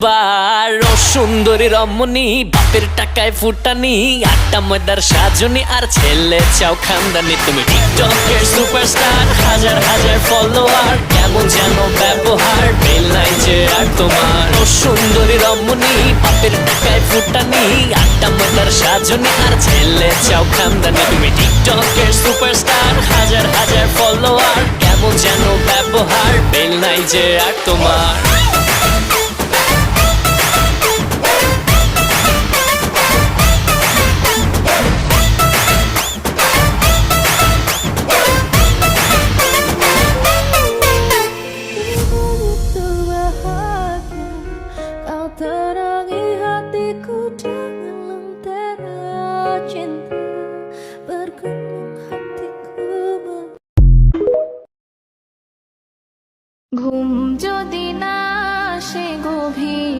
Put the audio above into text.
বারো সুন্দরী রমণী, বাপের টাকায় ফুটানি, আটটা ময়দার সাজনি আর ছেলে চাও খানদানি। তুমি টিকটকের সুপারস্টার, হাজার হাজার ফলোয়ার, কেমন যেন ব্যবহার, মিল নাই যে আর তোমার। ও সুন্দরী রমণী, বাপের টাকায় ফুটানি, আটটা ময়দার সাজনি আর ছেলে চাও খানদানি। তুমি টিকটকের সুপারস্টার, হাজার হাজার ফলোয়ার, কেমন যেন ব্যবহার, মিল নাই যে আর তোমার। Terangi hatiku dengan lentera cinta, bergerak hatiku. ঘুম যদি না